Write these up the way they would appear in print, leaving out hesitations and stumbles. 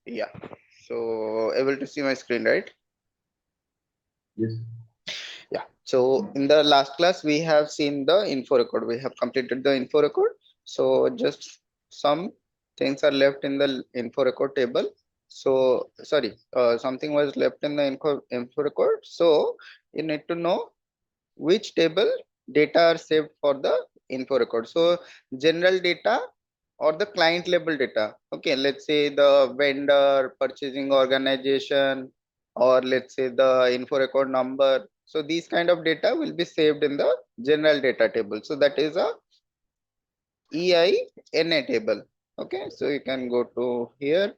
Yeah. So able to see my screen, right? Yes. Yeah. So in the last class, we have seen the info record. We have completed the info record. So just some things are left in the info record table. So sorry, something was left in the info record. So you need to know which table data are saved for the info record. So general data or the client level data. Okay, let's say the vendor, purchasing organization, or let's say the info record number. So these kind of data will be saved in the general data table. So that is a EINA table. Okay, so you can go to here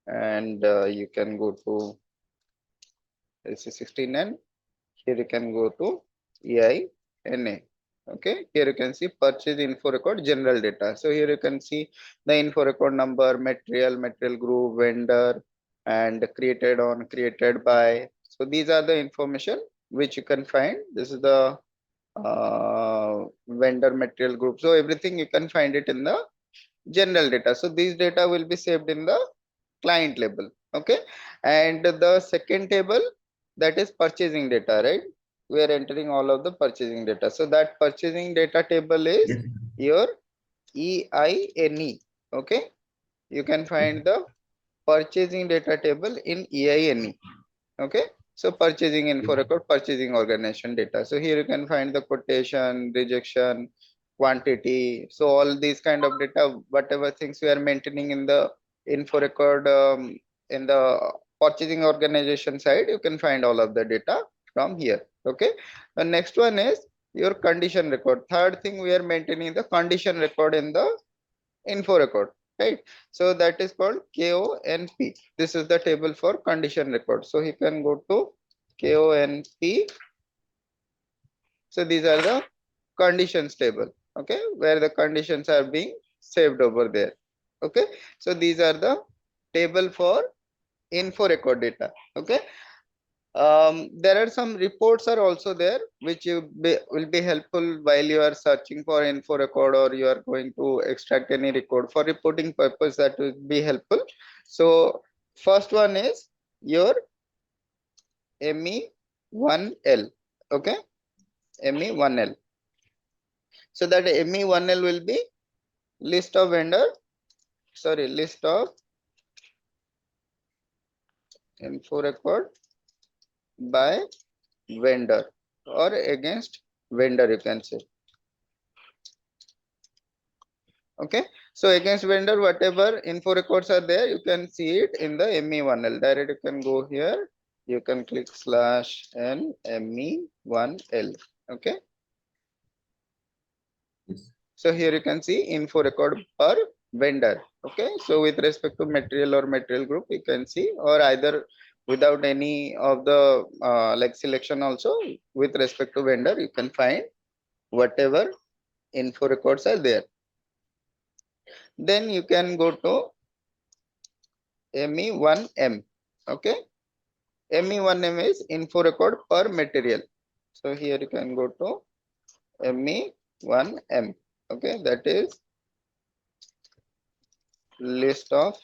and you can go to SC16 and here you can go to EINA. Okay, here you can see purchase info record general data. So here you can see the info record number, material group, vendor, and created on, created by. So these are the information which you can find. This is the vendor material group. So everything you can find it in the general data. So these data will be saved in the client level. Okay, and the second table, that is purchasing data, right? We are entering all of the purchasing data. So that purchasing data table is Yes. your EINE. Okay, you can Yes. find the purchasing data table in EINE. Okay, so purchasing info Yes. record, purchasing organization data. So here you can find the quotation, rejection, quantity. So all these kind of data, whatever things we are maintaining in the info record, in the purchasing organization side, you can find all of the data from here. Okay, the next one is your condition record. Third thing, we are maintaining the condition record in the info record, right? So that is called KONP. This is the table for condition record. So he can go to KONP. So these are the conditions table, okay, where the conditions are being saved over there. Okay, so these are the table for info record data. Okay, there are some reports are also there which will be helpful while you are searching for info record or you are going to extract any record for reporting purpose. That will be helpful. So first one is your ME1L. Okay, ME1L. So that ME1L will be list of vendor, sorry, list of info record by vendor or against vendor, you can say. Okay, so against vendor, whatever info records are there, you can see it in the ME1L. Direct, you can go here, you can click /n ME1L. Okay, Yes. so here you can see info record per vendor. Okay, so with respect to material or material group, you can see, or either without any of the like selection also, with respect to vendor, you can find whatever info records are there. Then you can go to ME1M. Okay, ME1M is info record per material. So here you can go to ME1M. Okay, that is list of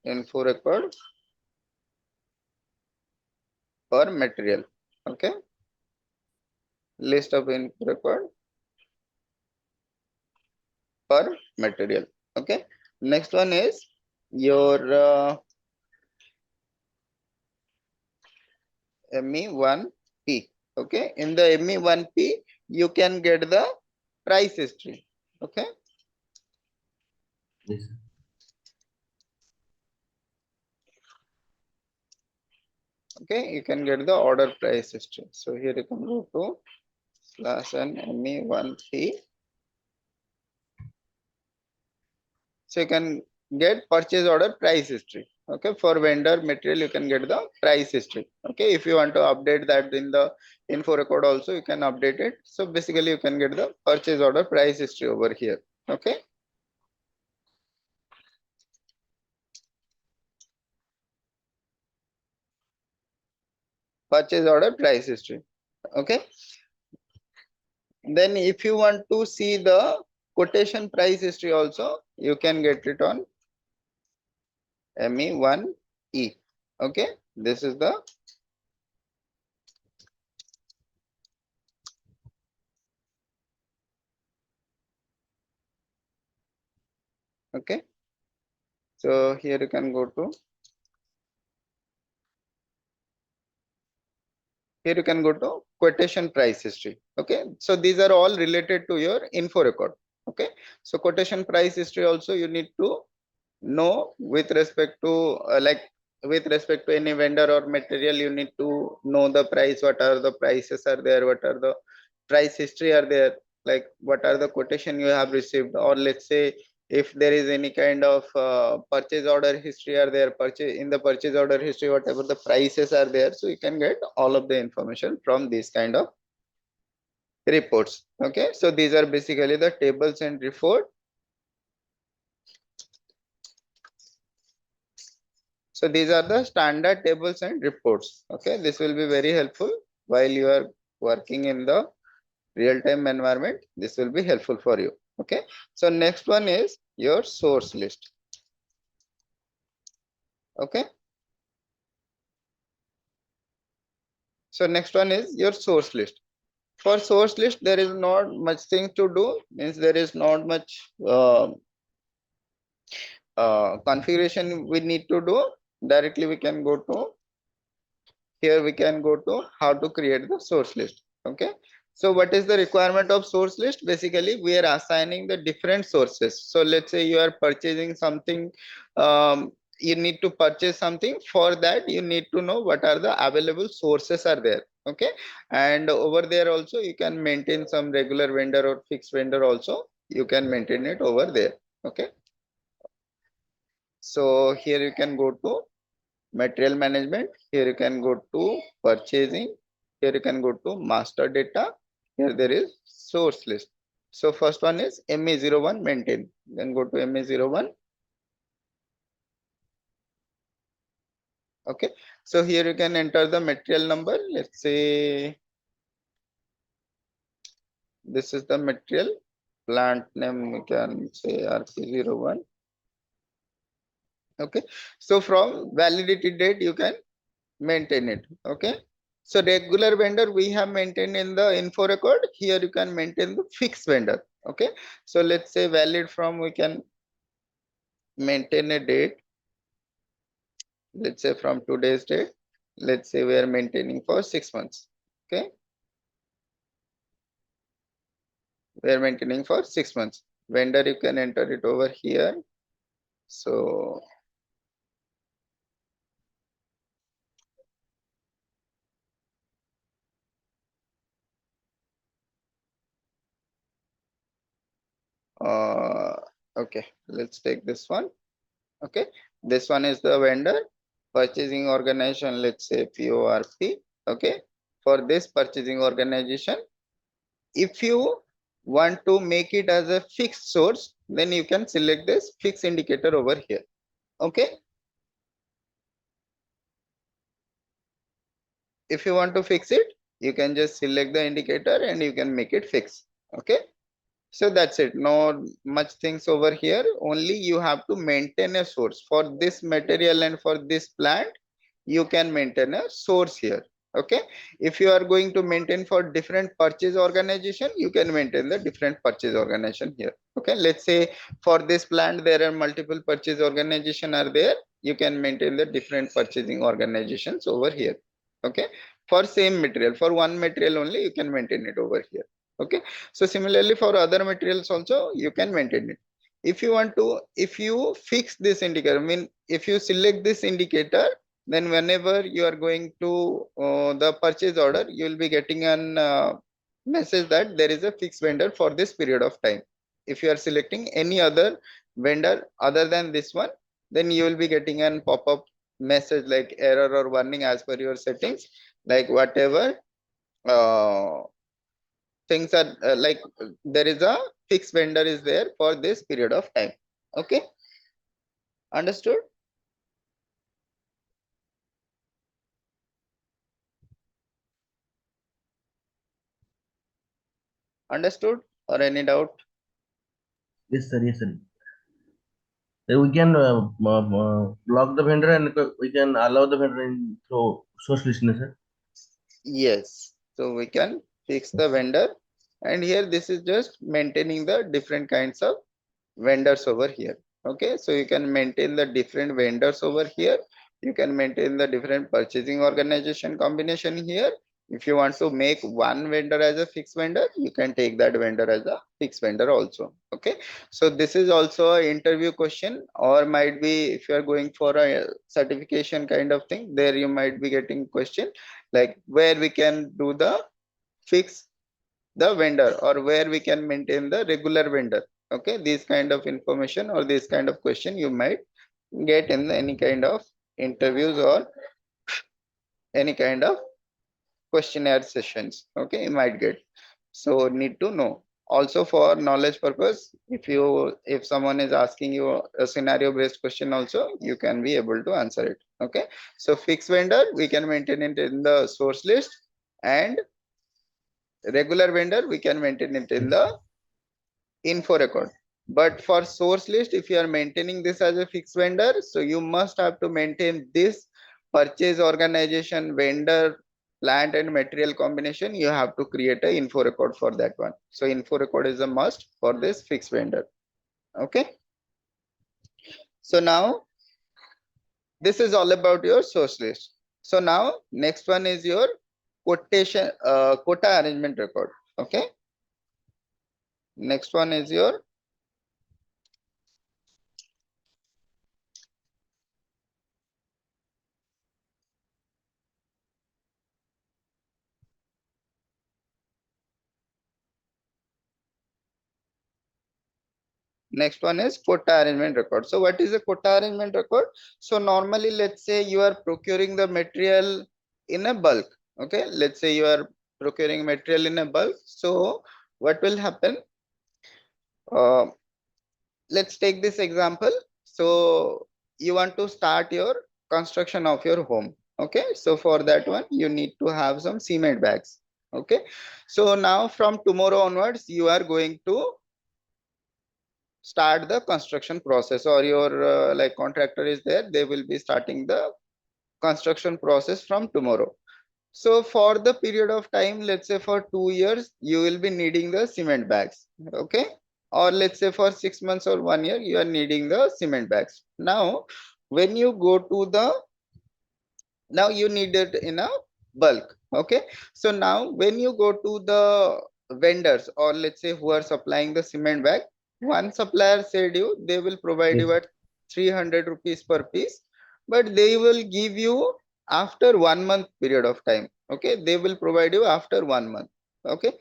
info record per material. Okay, list of info record per material. Okay, next one is your ME1P. Okay, in the ME1P, you can get the price history. Okay, Yes. okay, you can get the order price history. So here you can go to /n ME1P. So you can get purchase order price history. Okay, for vendor material, you can get the price history. Okay, if you want to update that in the info record also, you can update it. So basically, you can get the purchase order price history over here. Okay, purchase order price history. Okay, then if you want to see the quotation price history also, you can get it on ME1E. Okay, this is the okay. So here you can go to quotation price history. Okay, so these are all related to your info record. Okay, so quotation price history also you need to know with respect to with respect to any vendor or material. You need to know the price, what are the prices are there, what are the price history are there, like what are the quotation you have received, or let's say if there is any kind of purchase order history are there, purchase in the purchase order history whatever the prices are there, so you can get all of the information from these kind of reports. Okay, so these are basically the tables and report. So these are the standard tables and reports. Okay, this will be very helpful while you are working in the real-time environment. This will be helpful for you. Okay, so next one is your source list. Okay, so next one is your source list. For source list, there is not much thing to do. Means there is not much configuration we need to do. Directly we can go to here, we can go to how to create the source list. Okay, so what is the requirement of source list? Basically we are assigning the different sources. So let's say you are purchasing something, you need to purchase something. For that you need to know what are the available sources are there. Okay, and over there also you can maintain some regular vendor or fixed vendor also, you can maintain it over there. Okay, so here you can go to material management. Here you can go to purchasing. Here you can go to master data. Here there is source list. So first one is ME01 maintain. Then go to ME01. Okay. So here you can enter the material number. Let's say this is the material. Plant name we can say RP01. Okay. So from validity date you can maintain it. Okay, so regular vendor we have maintained in the info record. Here you can maintain the fixed vendor. Okay, so let's say valid from, we can maintain a date, let's say from today's date. Let's say we are maintaining for 6 months. Okay, we are maintaining for 6 months. Vendor you can enter it over here. So uh, okay, let's take this one. Okay, this one is the vendor purchasing organization, let's say PORP. Okay, for this purchasing organization, if you want to make it as a fixed source, then you can select this fixed indicator over here. Okay, if you want to fix it, you can just select the indicator and you can make it fixed. Okay, so that's it. No much things over here. Only you have to maintain a source for this material and for this plant. You can maintain a source here. Okay, if you are going to maintain for different purchase organization, you can maintain the different purchase organization here. Okay, let's say for this plant there are multiple purchase organization are there, you can maintain the different purchasing organizations over here. Okay, for same material, for one material only you can maintain it over here. Okay, so similarly for other materials also you can maintain it. If you want to, if you fix this indicator, I mean if you select this indicator, then whenever you are going to the purchase order, you will be getting an message that there is a fixed vendor for this period of time. If you are selecting any other vendor other than this one, then you will be getting an pop-up message like error or warning as per your settings, like whatever uh, things are there is a fixed vendor is there for this period of time. Okay, understood? Understood or any doubt? Yes, sir. Yes, sir. So we can block the vendor and we can allow the vendor in through source listener, sir. Yes, so we can fix the vendor, and here this is just maintaining the different kinds of vendors over here. Okay, so you can maintain the different vendors over here. You can maintain the different purchasing organization combination here. If you want to make one vendor as a fixed vendor, you can take that vendor as a fixed vendor also. Okay, so this is also a interview question, or might be if you are going for a certification kind of thing, there you might be getting question like where we can do the fix the vendor or where we can maintain the regular vendor. Okay, these kind of information or this kind of question you might get in any kind of interviews or any kind of questionnaire sessions. Okay, you might get, so need to know. Also for knowledge purpose, if someone is asking you a scenario based question also, you can be able to answer it. Okay, so fixed vendor we can maintain it in the source list, and regular vendor we can maintain it in the info record. But for source list, if you are maintaining this as a fixed vendor, so you must have to maintain this purchase organization, vendor, plant and material combination. You have to create a info record for that one. So info record is a must for this fixed vendor. Okay, so now this is all about your source list. So now next one is your quotation quota arrangement record. Okay, next one is your next one is quota arrangement record. So what is a quota arrangement record? So normally, let's say you are procuring the material in a bulk. Okay, let's say you are procuring material in a bulk. So what will happen? Uh, let's take this example. So you want to start your construction of your home. Okay, so for that one, you need to have some cement bags. Okay, so now from tomorrow onwards, you are going to start the construction process, or your like contractor is there, they will be starting the construction process from tomorrow. So for the period of time, let's say for 2 years you will be needing the cement bags. Okay, or let's say for 6 months or 1 year you are needing the cement bags. Now when you go to the, now you need it in a bulk. Okay, so now when you go to the vendors, or let's say who are supplying the cement bag, one supplier said you they will provide Yes. you at 300 rupees per piece, but they will give you after 1 month period of time. Okay, they will provide you after 1 month. Okay,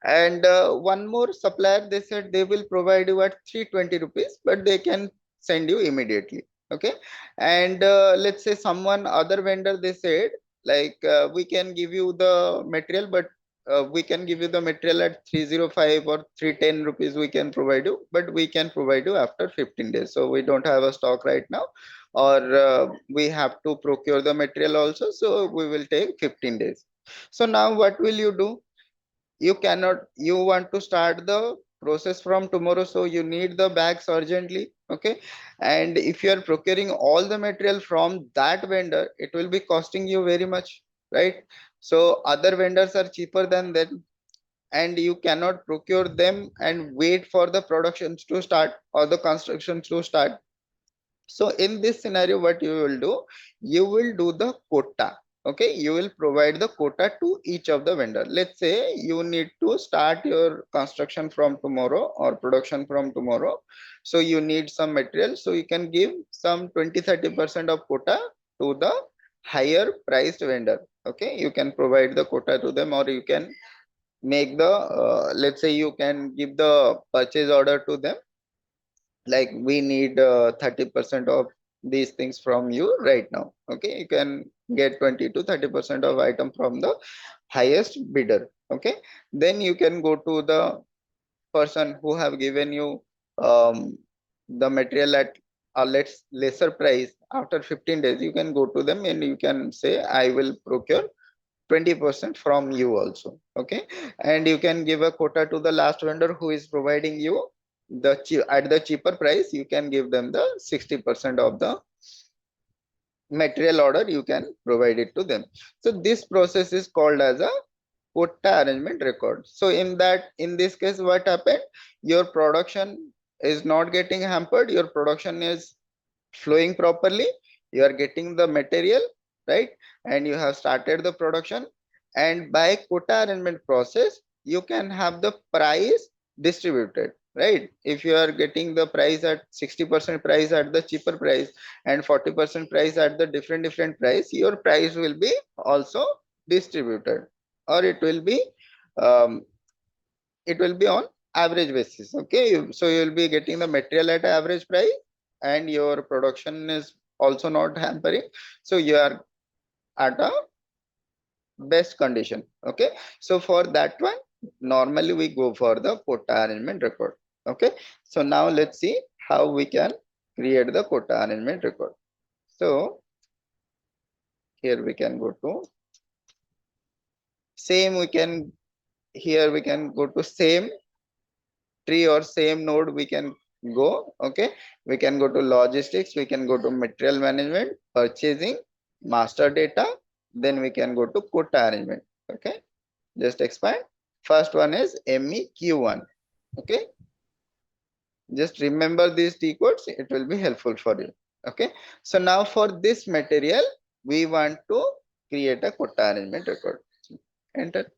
and one more supplier, they said they will provide you at 320 rupees, but they can send you immediately. Okay, and let's say someone other vendor, they said like we can give you the material, but we can give you the material at 305 or 310 rupees we can provide you, but we can provide you after 15 days, so we don't have a stock right now, or we have to procure the material also, so we will take 15 days. So now what will you do? You cannot, you want to start the process from tomorrow, so you need the bags urgently. Okay, and if you are procuring all the material from that vendor, it will be costing you very much, right? So other vendors are cheaper than that, and you cannot procure them and wait for the productions to start or the constructions to start. So in this scenario, what you will do, you will do the quota. Okay, you will provide the quota to each of the vendor. Let's say you need to start your construction from tomorrow or production from tomorrow. So you need some material. So you can give some 20-30% of quota to the higher priced vendor. Okay, you can provide the quota to them, or you can make the let's say you can give the purchase order to them, like we need 30% of these things from you right now. Okay, you can get 20 to 30% of item from the highest bidder. Okay, then you can go to the person who have given you the material at a lesser price. After 15 days you can go to them and you can say I will procure 20% from you also. Okay, and you can give a quota to the last vendor who is providing you at the cheaper price, you can give them the 60% of the material order, you can provide it to them. So this process is called as a quota arrangement record. So in this case, what happened? Your production is not getting hampered, your production is flowing properly, you are getting the material, right? And you have started the production, and by quota arrangement process, you can have the price distributed, right? If you are getting the price at 60% price at the cheaper price and 40% price at the different price, your price will be also distributed, or um, it will be on average basis. Okay, so you will be getting the material at average price, and your production is also not hampering, so you are at a best condition. Okay, so for that one, normally we go for the quota arrangement record. Okay, so now let's see how we can create the quota arrangement record. So here we can go to same, we can, here we can go to same tree or same node, we can go. Okay, we can go to logistics, we can go to material management, purchasing, master data, then we can go to quota arrangement. Okay, just expand. First one is MEQ1. Okay, just remember these T codes, it will be helpful for you. Okay, so now for this material, we want to create a quota arrangement record. Enter.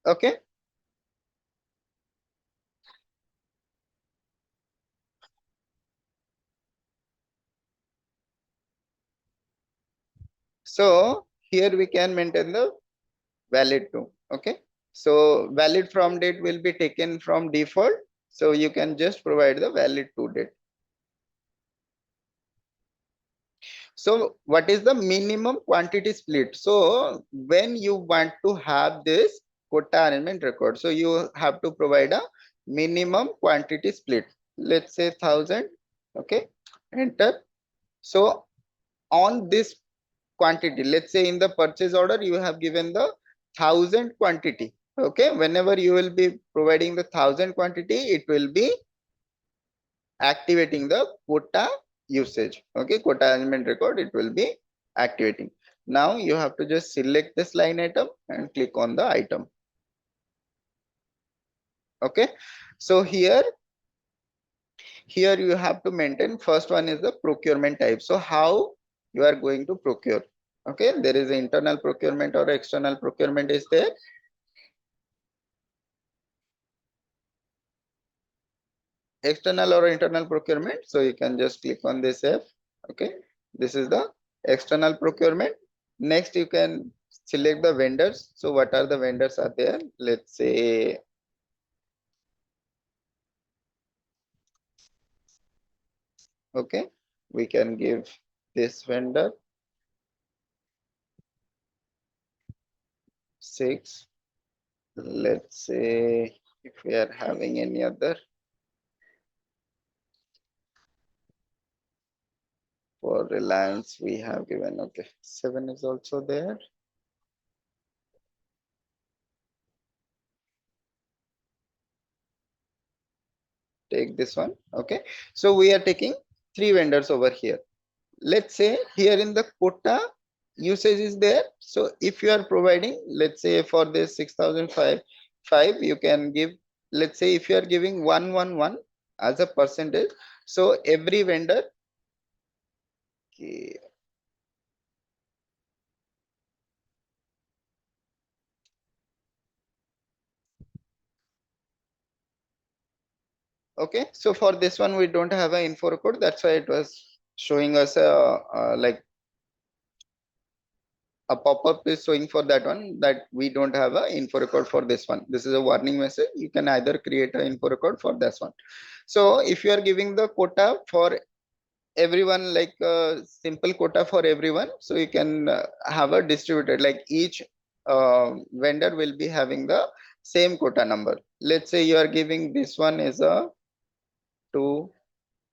Okay, so here we can maintain the valid to. Okay, so valid from date will be taken from default, so you can just provide the valid to date. So what is the minimum quantity split? So when you want to have this quota arrangement record, so you have to provide a minimum quantity split. Let's say 1000. Okay, enter. So on this quantity, let's say in the purchase order, you have given the 1000 quantity. Okay, whenever you will be providing the 1000 quantity, it will be activating the quota usage. Okay, quota arrangement record, it will be activating. Now you have to just select this line item and click on the item. Okay, so here you have to maintain, first one is the procurement type. So how you are going to procure? Okay, there is internal procurement or external procurement is there. External or internal procurement, so you can just click on this F. Okay, this is the external procurement. Next you can select the vendors. So what are the vendors are there? Let's say okay, we can give this vendor 6. Let's say if we are having any other, for Reliance we have given, okay, 7 is also there. Take this one. Okay, so we are taking 3 vendors over here. Let's say here in the quota usage is there. So if you are providing, let's say for this 6005, you can give, let's say if you are giving 111 as a percentage, so every vendor, okay, so for this one we don't have an info record, that's why it was showing us a like a pop-up is showing for that one, that we don't have a info record for this one. This is a warning message. You can either create an info record for this one. So if you are giving the quota for everyone, like a simple quota for everyone, so you can have a distributed, like each vendor will be having the same quota number. Let's say you are giving this one is a 2,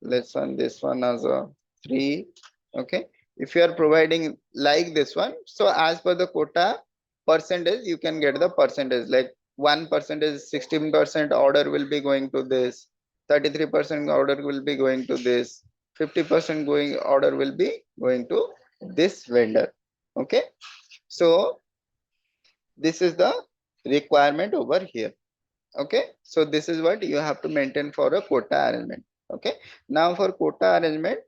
this one as a 3. Okay, if you are providing like this one, so as per the quota, percentage, you can get the percentage, like 1% is 16% order will be going to this, 33% order will be going to this, 50% going order will be going to this vendor. Okay, so this is the requirement over here. Okay, so this is what you have to maintain for a quota arrangement. Okay, now for quota arrangement,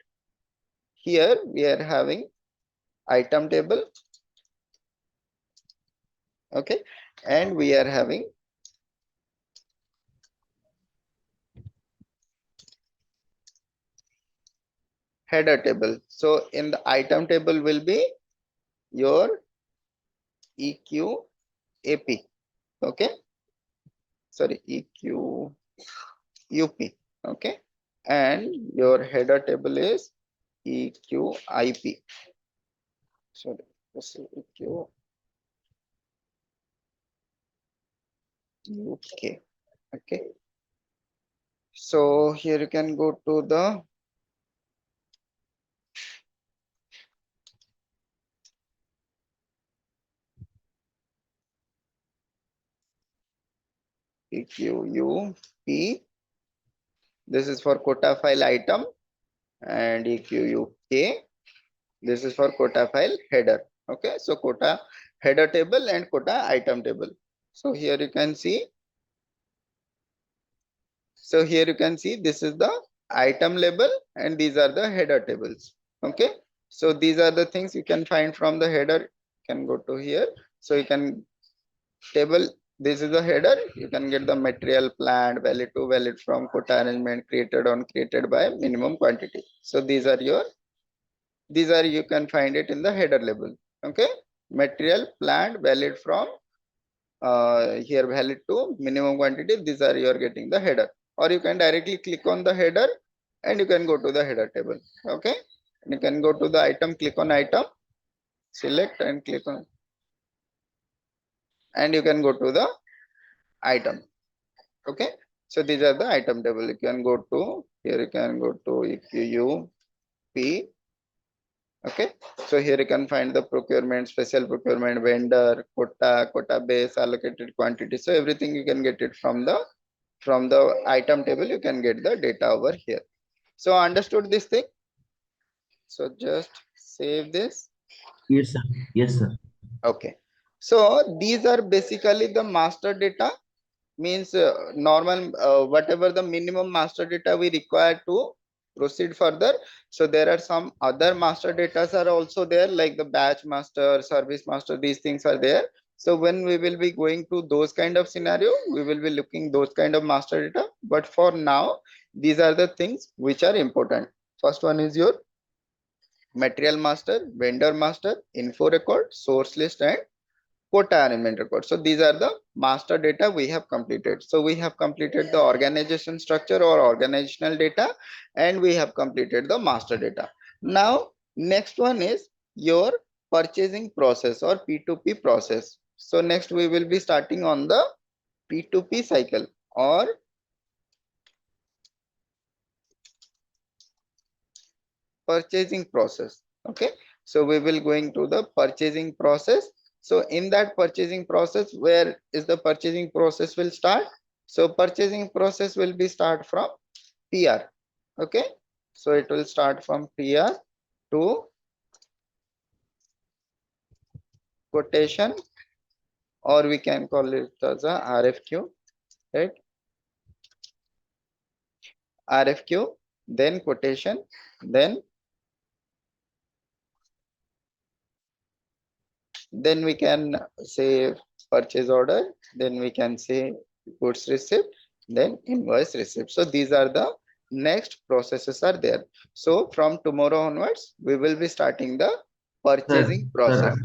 here we are having item table. Okay, and we are having header table. So in the item table will be your EQAP. Okay, sorry, EQUP. Okay, and your header table is EQIP. Sorry, this is EQUK. Okay, so here you can go to the EQUP. This is for quota file item, and EQUK. This is for quota file header. Okay, so quota header table and quota item table. So here you can see. So here you can see this is the item label and these are the header tables. Okay, so these are the things you can find from the header. You can go to here. So you can table, this is the header, you can get the material, plant, valid to, valid from, quota arrangement, created on, created by, minimum quantity. So these are your, these are, you can find it in the header label. Okay, material, plant, valid from, here valid to, minimum quantity, these are you are getting the header. Or you can directly click on the header and you can go to the header table. Okay, and you can go to the item, click on item, select and click on, and you can go to the item. Okay, so these are the item table. You can go to here, you can go to EQUP. Okay, so here you can find the procurement, special procurement, vendor, quota, quota base, allocated quantity. So everything you can get it from the item table. You can get the data over here. So understood this thing. So just save this. Yes, sir. Yes, sir. Okay, so these are basically the master data, means normal whatever the minimum master data we require to proceed further. So there are some other master data are also there, like the batch master, service master, these things are there. So when we will be going to those kind of scenario, we will be looking those kind of master data, but for now these are the things which are important. First one is your material master, vendor master, info record, source list, and quota arrangement record. So these are the master data we have completed. So we have completed the organization structure or organizational data, and we have completed the master data. Now, next one is your purchasing process or P2P process. So next we will be starting on the P2P cycle or purchasing process. Okay, so we will going to the purchasing process. So in that purchasing process, where is the purchasing process will start? So purchasing process will be start from PR. Okay, so it will start from PR to quotation, or we can call it as a RFQ, right? RFQ, then quotation, then we can say purchase order, then we can say goods receipt, then invoice receipt. So these are the next processes are there. So from tomorrow onwards, we will be starting the Sir, purchasing sir, process.